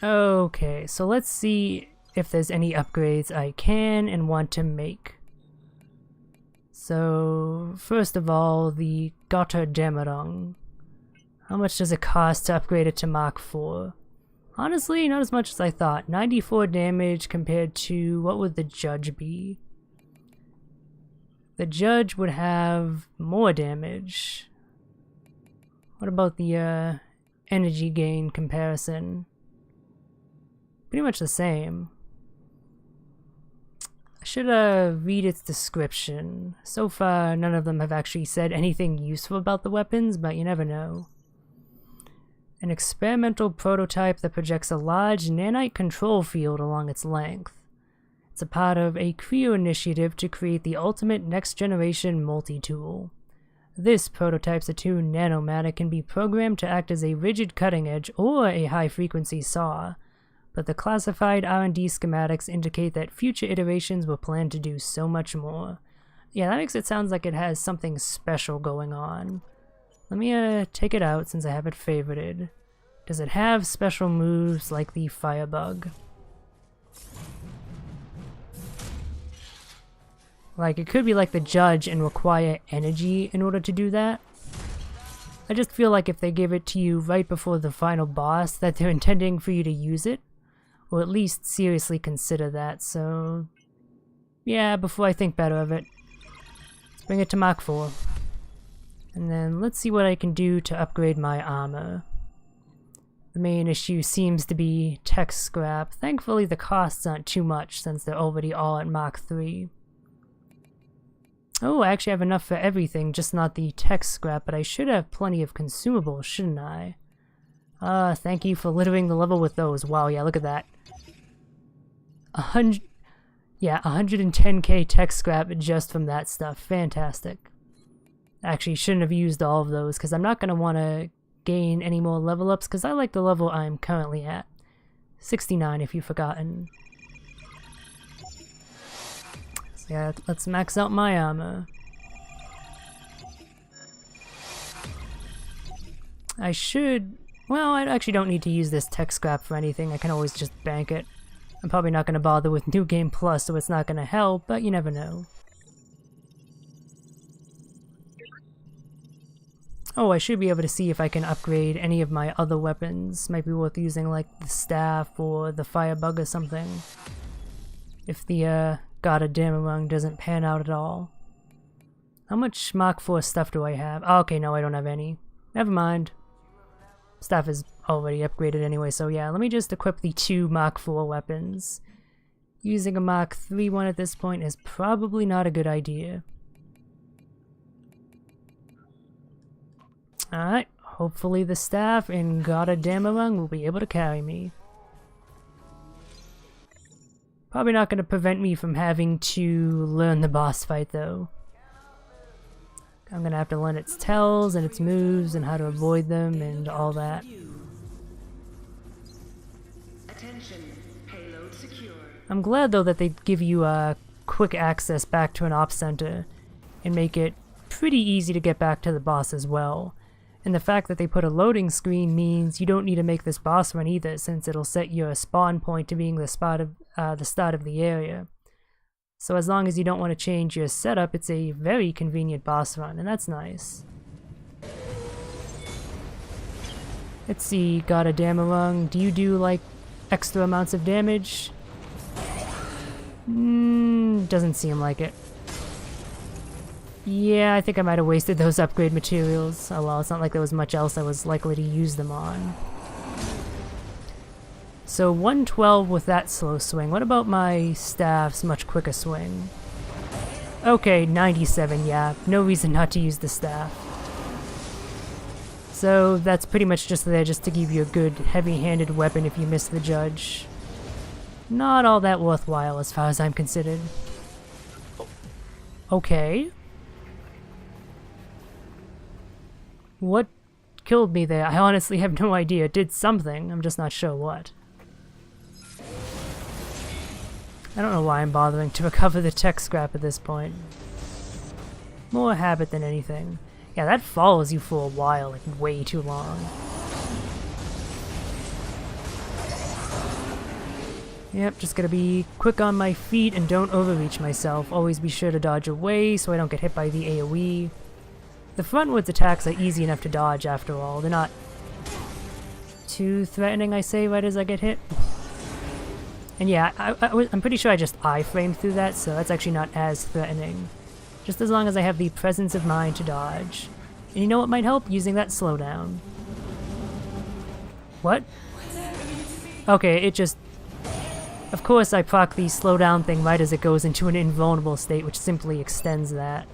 Okay, so let's see if there's any upgrades I can and want to make. So, first of all, the Götterdämmerung. How much does it cost to upgrade it to Mach 4? Honestly, not as much as I thought. 94 damage compared to, what would the Judge be? The Judge would have more damage. What about the energy gain comparison? Pretty much the same. I should read its description. So far, none of them have actually said anything useful about the weapons, but you never know. An experimental prototype that projects a large nanite control field along its length. It's a part of a Creo initiative to create the ultimate next-generation multi-tool. This prototype's attuned nanomatic can be programmed to act as a rigid cutting edge or a high-frequency saw, but the classified R&D schematics indicate that future iterations will plan to do so much more. Yeah, that makes it sound like it has something special going on. Let me take it out since I have it favorited. Does it have special moves like the Firebug? Like, it could be like the Judge and require energy in order to do that. I just feel like if they give it to you right before the final boss, that they're intending for you to use it. Or at least seriously consider that, so... yeah, before I think better of it. Let's bring it to Mach 4. And then let's see what I can do to upgrade my armor. The main issue seems to be tech scrap. Thankfully the costs aren't too much since they're already all at Mach 3. Oh, I actually have enough for everything, just not the tech scrap, but I should have plenty of consumables, shouldn't I? Thank you for littering the level with those. Wow, yeah, look at that. 110k tech scrap just from that stuff. Fantastic. Actually, shouldn't have used all of those, because I'm not going to want to gain any more level ups, because I like the level I'm currently at. 69 if you've forgotten. So yeah, let's max out my armor. I should... well, I actually don't need to use this tech scrap for anything. I can always just bank it. I'm probably not going to bother with New Game Plus, so it's not going to help, but you never know. Oh, I should be able to see if I can upgrade any of my other weapons. Might be worth using, like, the staff or the Firebug or something. If the, Götterdämmerung doesn't pan out at all. How much Mach 4 stuff do I have? Oh, okay, no, I don't have any. Never mind. Stuff is already upgraded anyway, so yeah, let me just equip the 2 Mach 4 weapons. Using a Mach 3 one at this point is probably not a good idea. Alright, hopefully the staff in Götterdämmerung will be able to carry me. Probably not going to prevent me from having to learn the boss fight though. I'm gonna have to learn its tells and its moves and how to avoid them and all that. Attention, payload secure. I'm glad though that they give you quick access back to an op center and make it pretty easy to get back to the boss as well. And the fact that they put a loading screen means you don't need to make this boss run either, since it'll set your spawn point to being the start of the area. So as long as you don't want to change your setup, it's a very convenient boss run, and that's nice. Let's see, Götterdämmerung, do you do like extra amounts of damage? Doesn't seem like it. Yeah, I think I might have wasted those upgrade materials. Oh well, it's not like there was much else I was likely to use them on. So 112 with that slow swing. What about my staff's much quicker swing? Okay, 97, yeah. No reason not to use the staff. So that's pretty much just there just to give you a good heavy-handed weapon if you miss the Judge. Not all that worthwhile as far as I'm considered. Okay. What killed me there? I honestly have no idea. It did something, I'm just not sure what. I don't know why I'm bothering to recover the tech scrap at this point. More habit than anything. Yeah, that follows you for a while, like way too long. Yep, just gotta be quick on my feet and don't overreach myself. Always be sure to dodge away so I don't get hit by the AoE. The frontwards attacks are easy enough to dodge after all. They're not too threatening, I say, right as I get hit. And yeah, I'm pretty sure I just I-framed through that, so that's actually not as threatening. Just as long as I have the presence of mind to dodge. And you know what might help? Using that slowdown. What? Okay, it just... Of course I proc the slowdown thing right as it goes into an invulnerable state, which simply extends that.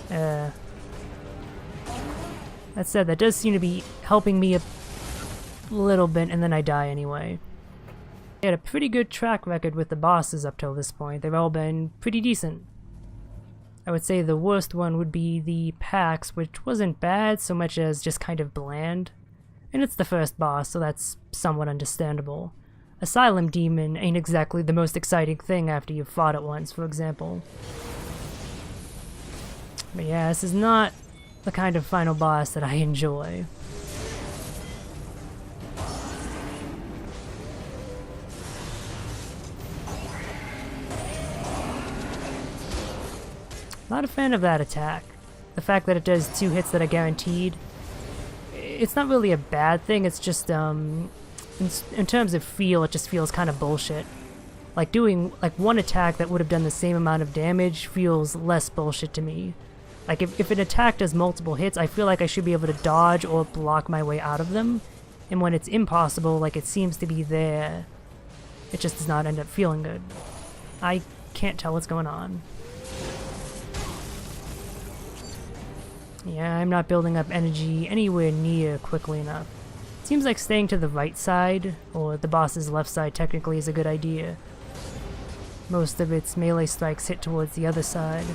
That said, that does seem to be helping me a little bit, and then I die anyway. I had a pretty good track record with the bosses up till this point. They've all been pretty decent. I would say the worst one would be the Pax, which wasn't bad so much as just kind of bland. And it's the first boss, so that's somewhat understandable. Asylum Demon ain't exactly the most exciting thing after you've fought it once, for example. But yeah, this is not the kind of final boss that I enjoy. Not a fan of that attack. The fact that it does 2 hits that are guaranteed, it's not really a bad thing, it's just, in terms of feel, it just feels kind of bullshit. Like doing, like, one attack that would have done the same amount of damage feels less bullshit to me. Like, if an attack does multiple hits, I feel like I should be able to dodge or block my way out of them. And when it's impossible, like it seems to be there, it just does not end up feeling good. I can't tell what's going on. Yeah, I'm not building up energy anywhere near quickly enough. Seems like staying to the right side, or the boss's left side technically, is a good idea. Most of its melee strikes hit towards the other side.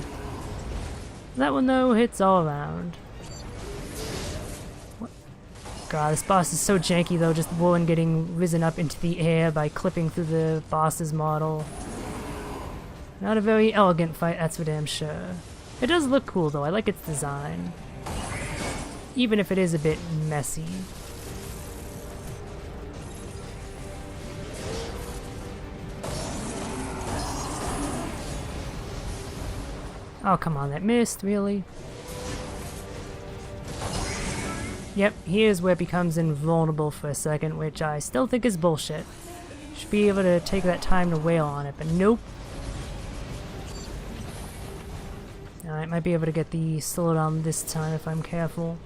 That one, though, hits all around. What? God, this boss is so janky, though, just Warren getting risen up into the air by clipping through the boss's model. Not a very elegant fight, that's for damn sure. It does look cool, though. I like its design. Even if it is a bit messy. Oh, come on, that missed, really? Yep, here's where it becomes invulnerable for a second, which I still think is bullshit. Should be able to take that time to wail on it, but nope. I might be able to get the slowdown this time if I'm careful.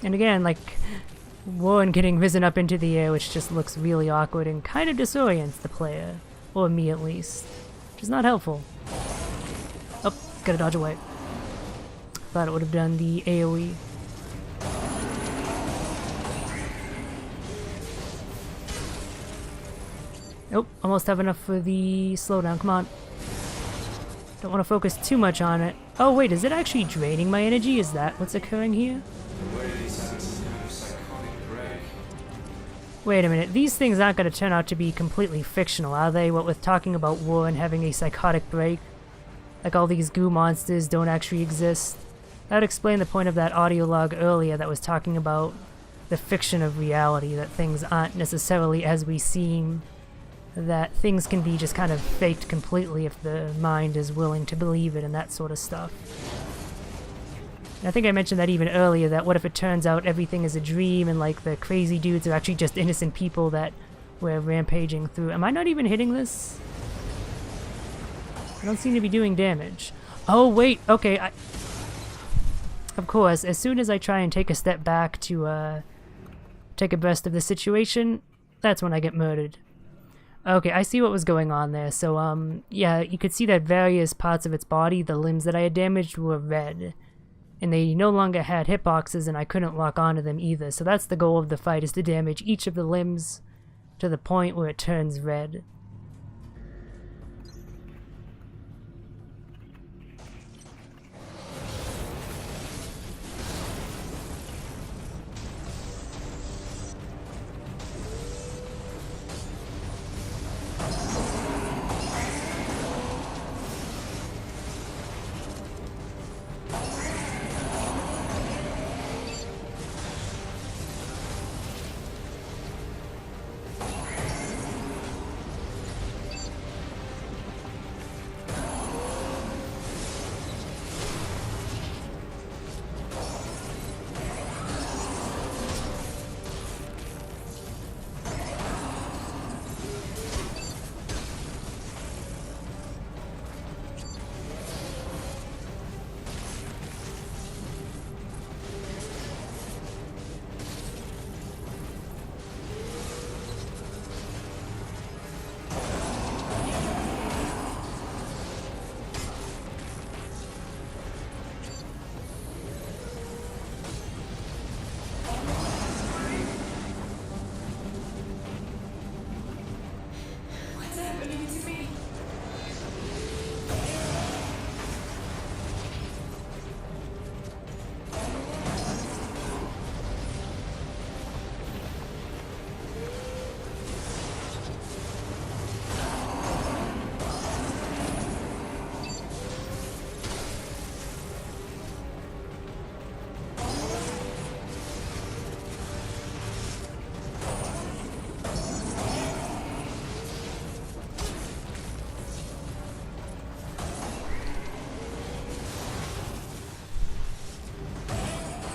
And again, like, Warren getting risen up into the air, which just looks really awkward and kind of disorients the player. Or me, at least. Which is not helpful. Oh, gotta dodge away. Thought it would have done the AoE. Nope, almost have enough for the slowdown, come on. Don't want to focus too much on it. Oh wait, is it actually draining my energy? Is that what's occurring here? Wait a minute, these things aren't going to turn out to be completely fictional, are they? What with talking about war and having a psychotic break? Like all these goo monsters don't actually exist? That would explain the point of that audio log earlier that was talking about the fiction of reality, that things aren't necessarily as we seem. That things can be just kind of faked completely if the mind is willing to believe it and that sort of stuff. And I think I mentioned that even earlier, that what if it turns out everything is a dream and like the crazy dudes are actually just innocent people that we're rampaging through. Am I not even hitting this? I don't seem to be doing damage. Oh wait, okay, of course, as soon as I try and take a step back to take abreast of the situation, that's when I get murdered. Okay, I see what was going on there. So, yeah, you could see that various parts of its body, the limbs that I had damaged, were red. And they no longer had hitboxes, and I couldn't lock onto them either. So that's the goal of the fight, is to damage each of the limbs to the point where it turns red.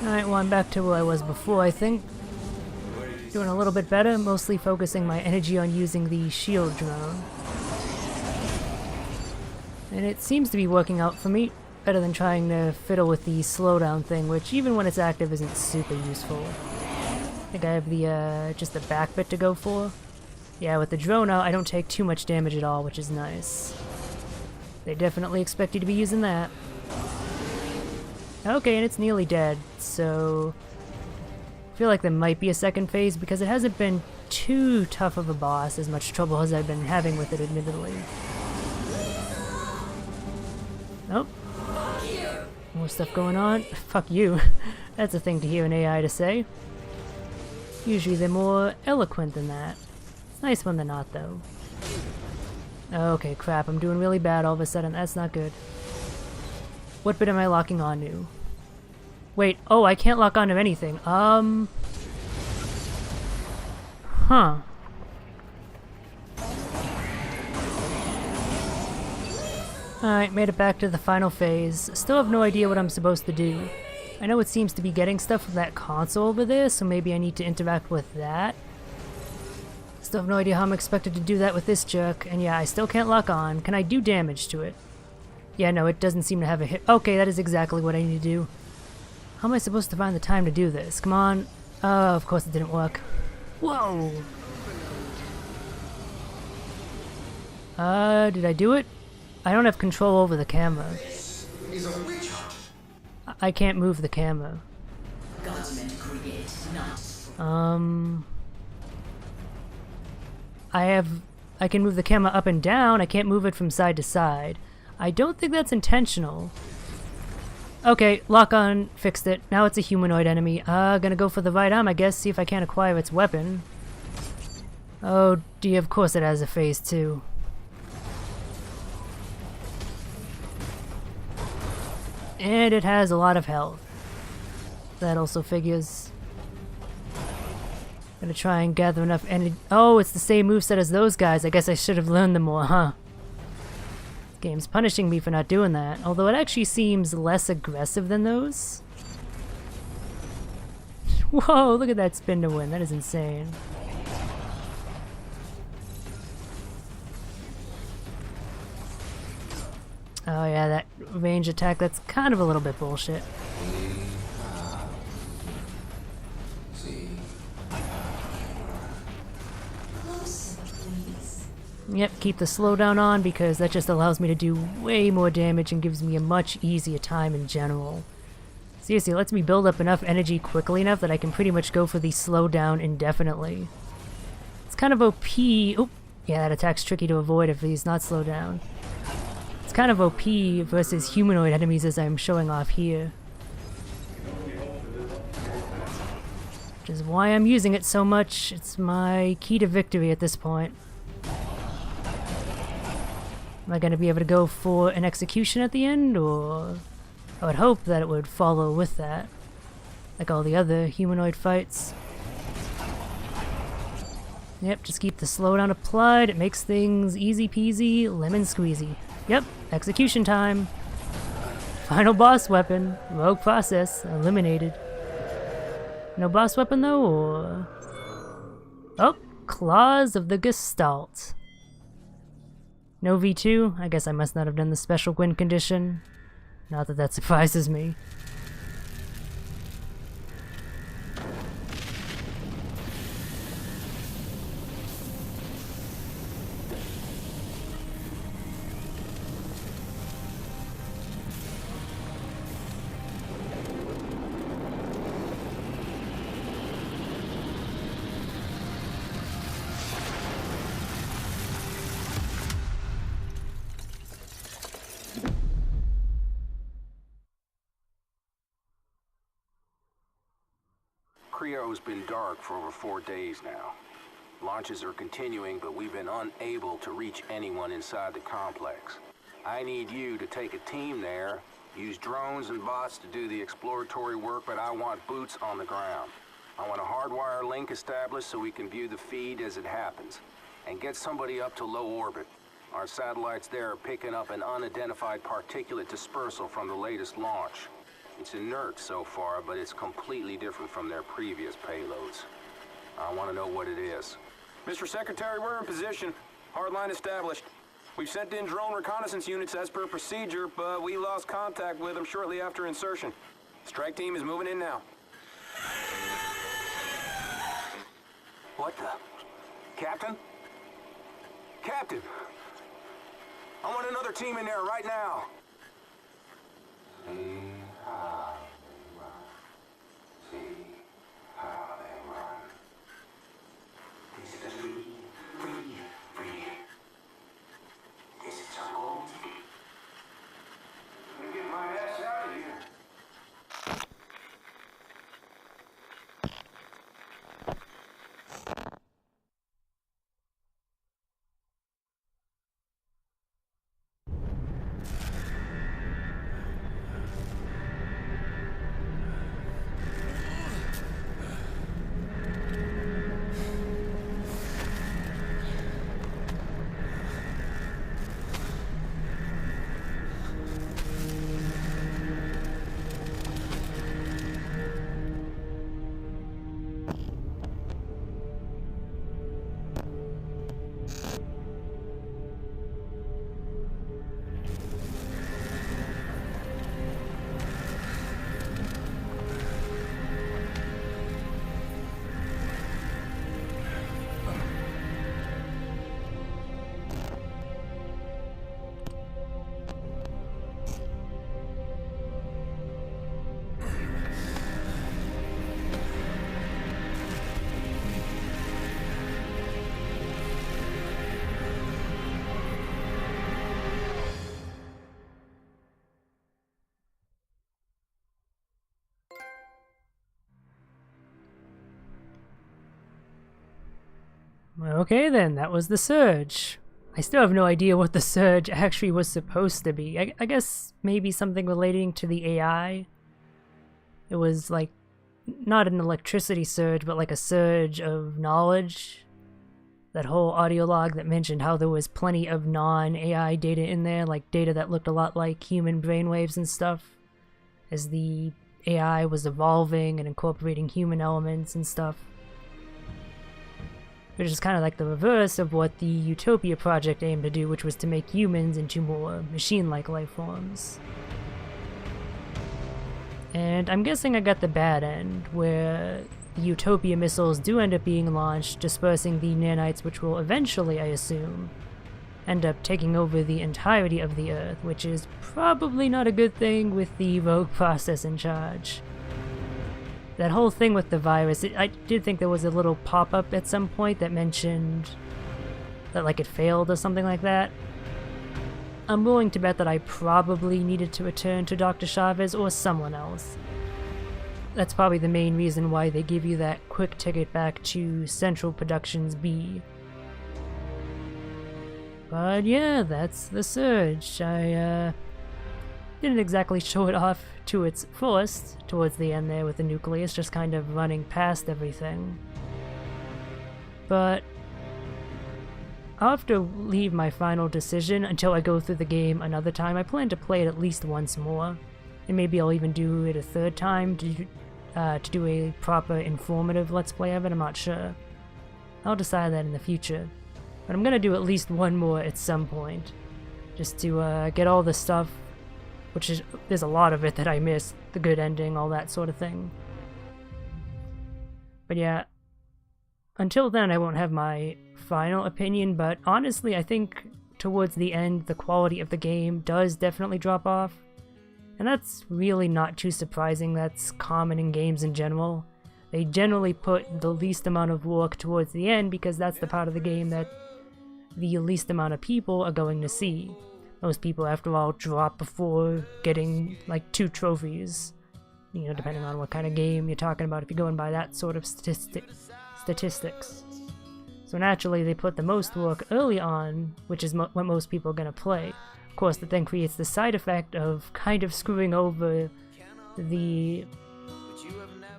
Alright, well I'm back to where I was before, I think. Doing a little bit better, mostly focusing my energy on using the shield drone. And it seems to be working out for me, better than trying to fiddle with the slowdown thing, which even when it's active isn't super useful. I think I have the, just the back bit to go for. Yeah, with the drone out, I don't take too much damage at all, which is nice. They definitely expect you to be using that. Okay, and it's nearly dead, so... I feel like there might be a second phase because it hasn't been too tough of a boss, as much trouble as I've been having with it, admittedly. Nope. More stuff going on. Fuck you. That's a thing to hear an AI to say. Usually they're more eloquent than that. It's nice when they're not, though. Okay, crap, I'm doing really bad all of a sudden. That's not good. What bit am I locking onto? Wait, oh, I can't lock onto anything. Huh. Alright, made it back to the final phase. Still have no idea what I'm supposed to do. I know it seems to be getting stuff from that console over there, so maybe I need to interact with that. Still have no idea how I'm expected to do that with this jerk, and yeah, I still can't lock on. Can I do damage to it? Yeah, no, it doesn't seem to have a hit. Okay, that is exactly what I need to do. How am I supposed to find the time to do this? Come on. Oh, of course it didn't work. Whoa! Did I do it? I don't have control over the camera. This is a witch hunt. I can't move the camera. God's meant to create, not I can move the camera up and down. I can't move it from side to side. I don't think that's intentional. Okay, lock on, fixed it. Now it's a humanoid enemy. Gonna go for the right arm, I guess, see if I can acquire its weapon. Oh dear, of course it has a phase too. And it has a lot of health. That also figures. Gonna try and gather enough energy. Oh, it's the same moveset as those guys. I guess I should have learned them more, huh? This game's punishing me for not doing that. Although it actually seems less aggressive than those. Whoa, look at that spin to win. That is insane. Oh yeah, that range attack, that's kind of a little bit bullshit. Yep, keep the slowdown on because that just allows me to do way more damage and gives me a much easier time in general. Seriously, it lets me build up enough energy quickly enough that I can pretty much go for the slowdown indefinitely. It's kind of OP. Oh, yeah, that attack's tricky to avoid if he's not slowed down. It's kind of OP versus humanoid enemies as I'm showing off here. Which is why I'm using it so much. It's my key to victory at this point. Am I going to be able to go for an execution at the end, or... I would hope that it would follow with that, like all the other humanoid fights. Yep, just keep the slowdown applied. It makes things easy peasy, lemon squeezy. Yep, execution time. Final boss weapon. Rogue process. Eliminated. No boss weapon though, or... Oh, Claws of the Gestalt. No V2? I guess I must not have done the special win condition. Not that that surprises me. Creo's been dark for over 4 days now. Launches are continuing, but we've been unable to reach anyone inside the complex. I need you to take a team there, use drones and bots to do the exploratory work, but I want boots on the ground. I want a hardwire link established so we can view the feed as it happens, and get somebody up to low orbit. Our satellites there are picking up an unidentified particulate dispersal from the latest launch. It's inert so far, but it's completely different from their previous payloads. I want to know what it is. Mr. Secretary, we're in position. Hardline established. We've sent in drone reconnaissance units as per procedure, but we lost contact with them shortly after insertion. Strike team is moving in now. What the? Captain? Captain! I want another team in there right now. See how they run. See how they run. This is free, free, free. This is our goal. Let me get my ass out of here. Okay then, that was the surge. I still have no idea what the surge actually was supposed to be. I guess maybe something relating to the AI. It was like, not an electricity surge, but like a surge of knowledge. That whole audio log that mentioned how there was plenty of non-AI data in there, like data that looked a lot like human brainwaves and stuff, as the AI was evolving and incorporating human elements and stuff. Which is kind of like the reverse of what the Utopia project aimed to do, which was to make humans into more machine-like life forms. And I'm guessing I got the bad end, where the Utopia missiles do end up being launched, dispersing the nanites, which will eventually, I assume, end up taking over the entirety of the Earth, which is probably not a good thing with the rogue process in charge. That whole thing with the virus, I did think there was a little pop-up at some point that mentioned that like it failed or something like that. I'm willing to bet that I probably needed to return to Dr. Chavez or someone else. That's probably the main reason why they give you that quick ticket back to Central Productions B. But yeah, that's the surge. I didn't exactly show it off to its fullest towards the end there with the nucleus, just kind of running past everything. But I'll have to leave my final decision until I go through the game another time. I plan to play it at least once more, and maybe I'll even do it a third time to do a proper informative Let's Play of it. I'm not sure. I'll decide that in the future. But I'm gonna do at least one more at some point, just to get all the stuff, which is, there's a lot of it that I missed, the good ending, all that sort of thing. But yeah, until then I won't have my final opinion, but honestly I think towards the end the quality of the game does definitely drop off. And that's really not too surprising. That's common in games in general. They generally put the least amount of work towards the end because that's the part of the game that the least amount of people are going to see. Most people, after all, drop before getting like 2 trophies. You know, depending on what kind of game you're talking about, if you're going by that sort of statistics. So naturally, they put the most work early on, which is what most people are going to play. Of course, that then creates the side effect of kind of screwing over the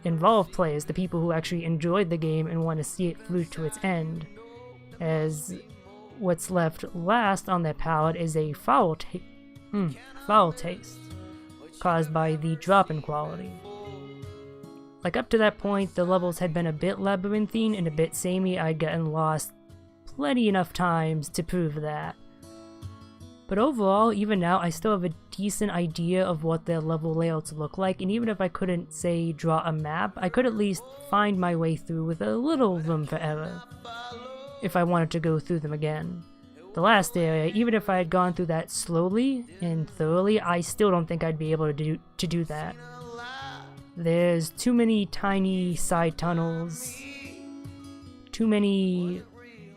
involved players, the people who actually enjoyed the game and want to see it through to its end, as what's left last on their palate is a foul taste. caused by the drop in quality. Like up to that point, the levels had been a bit labyrinthine and a bit samey. I'd gotten lost plenty enough times to prove that. But overall, even now, I still have a decent idea of what their level layouts look like, and even if I couldn't, say, draw a map, I could at least find my way through with a little room for error, if I wanted to go through them again. The last area, even if I had gone through that slowly and thoroughly, I still don't think I'd be able to do that. There's too many tiny side tunnels, too many...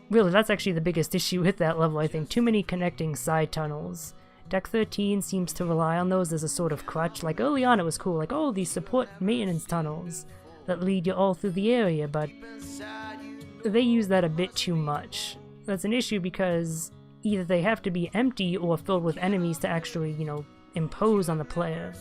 Really, that's actually the biggest issue with that level, I think. Too many connecting side tunnels. Deck 13 seems to rely on those as a sort of crutch. Like, early on it was cool, like, oh, these support maintenance tunnels that lead you all through the area, but they use that a bit too much. That's an issue because either they have to be empty or filled with enemies to actually, you know, impose on the player.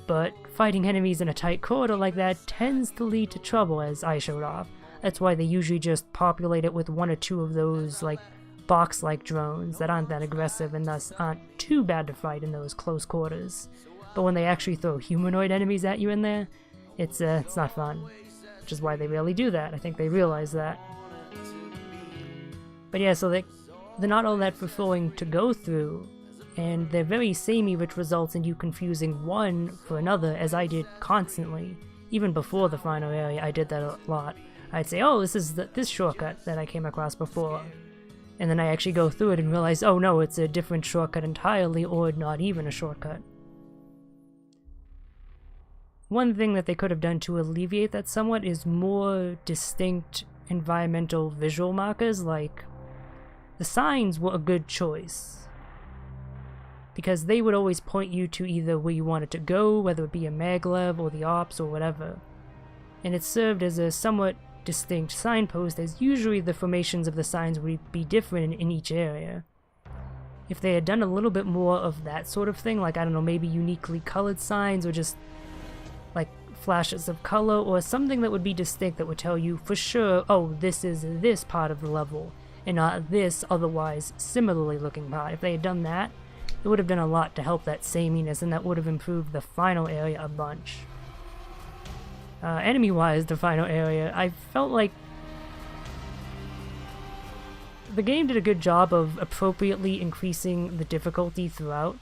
But fighting enemies in a tight corridor like that tends to lead to trouble, as I showed off. That's why they usually just populate it with one or two of those, like, box-like drones that aren't that aggressive and thus aren't too bad to fight in those close quarters. But when they actually throw humanoid enemies at you in there, it's not fun. Which is why they rarely do that. I think they realize that. But yeah, so they're not all that fulfilling to go through, and they're very samey, which results in you confusing one for another, as I did constantly. Even before the final area, I did that a lot. I'd say, oh, this is this shortcut that I came across before. And then I actually go through it and realize, oh no, it's a different shortcut entirely, or not even a shortcut. One thing that they could have done to alleviate that somewhat is more distinct environmental visual markers, like the signs were a good choice. Because they would always point you to either where you wanted to go, whether it be a maglev or the ops or whatever. And it served as a somewhat distinct signpost, as usually the formations of the signs would be different in each area. If they had done a little bit more of that sort of thing, like, I don't know, maybe uniquely colored signs, or just like flashes of color, or something that would be distinct that would tell you for sure, oh, this is this part of the level, and not this otherwise similarly looking part. If they had done that, it would have done a lot to help that sameness, and that would have improved the final area a bunch. Enemy-wise, the final area, I felt like the game did a good job of appropriately increasing the difficulty throughout.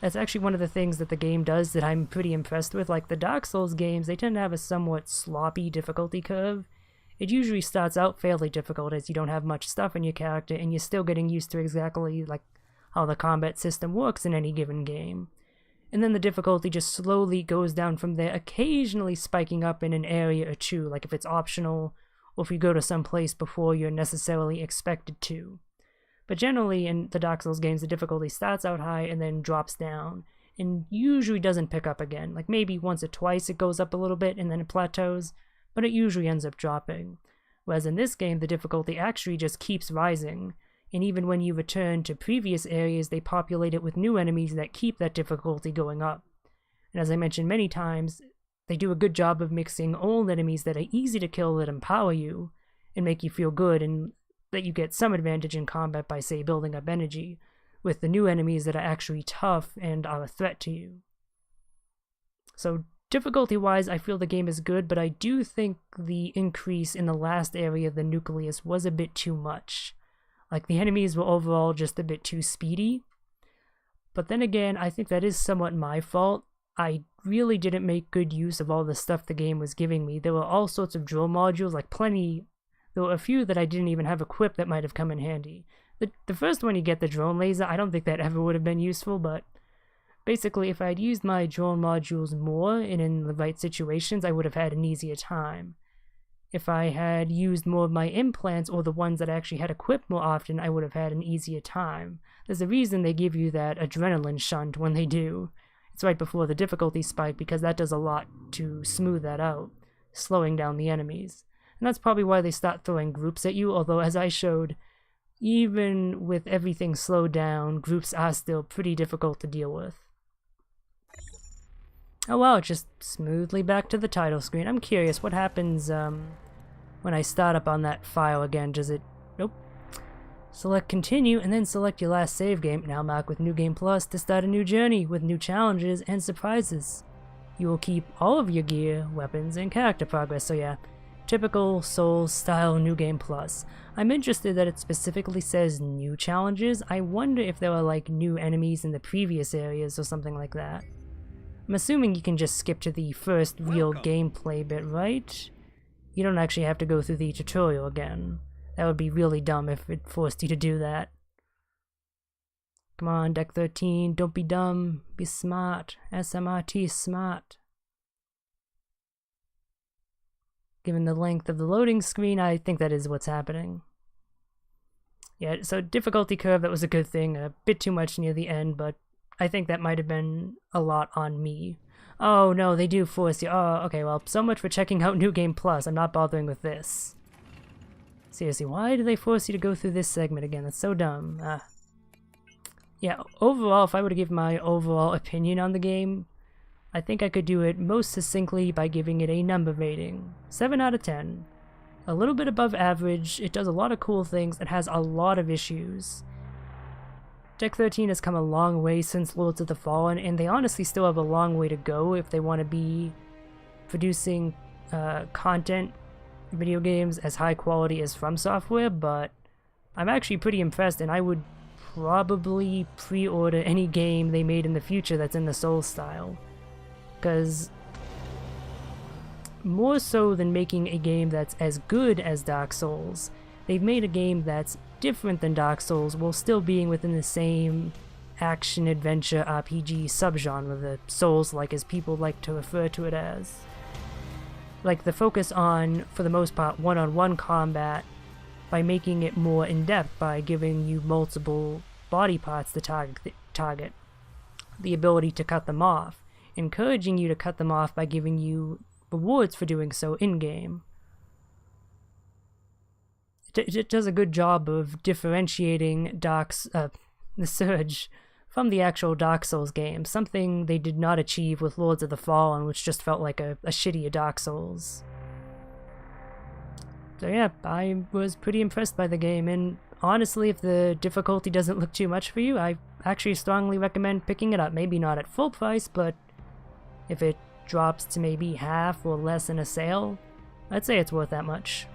That's actually one of the things that the game does that I'm pretty impressed with. Like the Dark Souls games, they tend to have a somewhat sloppy difficulty curve. It usually starts out fairly difficult as you don't have much stuff in your character and you're still getting used to exactly like how the combat system works in any given game. And then the difficulty just slowly goes down from there, occasionally spiking up in an area or two, like if it's optional, or if you go to some place before you're necessarily expected to. But generally, in the Dark Souls games, the difficulty starts out high and then drops down, and usually doesn't pick up again. Like maybe once or twice it goes up a little bit and then it plateaus, but it usually ends up dropping. Whereas in this game, the difficulty actually just keeps rising, and even when you return to previous areas, they populate it with new enemies that keep that difficulty going up. And as I mentioned many times, they do a good job of mixing old enemies that are easy to kill that empower you and make you feel good and that you get some advantage in combat by, say, building up energy, with the new enemies that are actually tough and are a threat to you. So difficulty-wise, I feel the game is good, but I do think the increase in the last area, the nucleus, was a bit too much. Like, the enemies were overall just a bit too speedy. But then again, I think that is somewhat my fault. I really didn't make good use of all the stuff the game was giving me. There were all sorts of drill modules, like plenty. There were a few that I didn't even have equipped that might have come in handy. The first one you get, the drone laser, I don't think that ever would have been useful, but basically if I had used my drone modules more and in the right situations, I would have had an easier time. If I had used more of my implants or the ones that I actually had equipped more often, I would have had an easier time. There's a reason they give you that adrenaline shunt when they do. It's right before the difficulty spike because that does a lot to smooth that out, slowing down the enemies. And that's probably why they start throwing groups at you, although as I showed, even with everything slowed down, groups are still pretty difficult to deal with. Oh wow, just smoothly back to the title screen. I'm curious, what happens when I start up on that file again? Does it... Nope. Select continue and then select your last save game, now marked with New Game Plus, to start a new journey with new challenges and surprises. You will keep all of your gear, weapons, and character progress, so yeah, typical Souls style New Game Plus. I'm interested that it specifically says new challenges. I wonder if there are like new enemies in the previous areas or something like that. I'm assuming you can just skip to the first real gameplay bit, right? You don't actually have to go through the tutorial again. That would be really dumb if it forced you to do that. Come on, Deck 13, don't be dumb, be smart. SMRT smart. Given the length of the loading screen, I think that is what's happening. Yeah, so difficulty curve, that was a good thing. A bit too much near the end, but I think that might have been a lot on me. Oh no, they do force you. Oh, okay, well, so much for checking out New Game Plus. I'm not bothering with this. Seriously, why do they force you to go through this segment again? That's so dumb. Yeah, overall, if I were to give my overall opinion on the game, I think I could do it most succinctly by giving it a number rating. 7 out of 10. A little bit above average, it does a lot of cool things, it has a lot of issues. Deck 13 has come a long way since Lords of the Fallen, and they honestly still have a long way to go if they want to be producing content, video games as high quality as From Software, but I'm actually pretty impressed, and I would probably pre-order any game they made in the future that's in the Souls style. Because more so than making a game that's as good as Dark Souls, they've made a game that's different than Dark Souls while still being within the same action-adventure RPG subgenre, the Souls-like as people like to refer to it as. Like the focus on, for the most part, one-on-one combat by making it more in-depth by giving you multiple body parts to target, the ability to cut them off, encouraging you to cut them off by giving you rewards for doing so in-game. It does a good job of differentiating the Surge from the actual Dark Souls game, something they did not achieve with Lords of the Fallen, which just felt like a shittier Dark Souls. So yeah, I was pretty impressed by the game, and honestly, if the difficulty doesn't look too much for you, I actually strongly recommend picking it up. Maybe not at full price, but if it drops to maybe half or less in a sale, I'd say it's worth that much.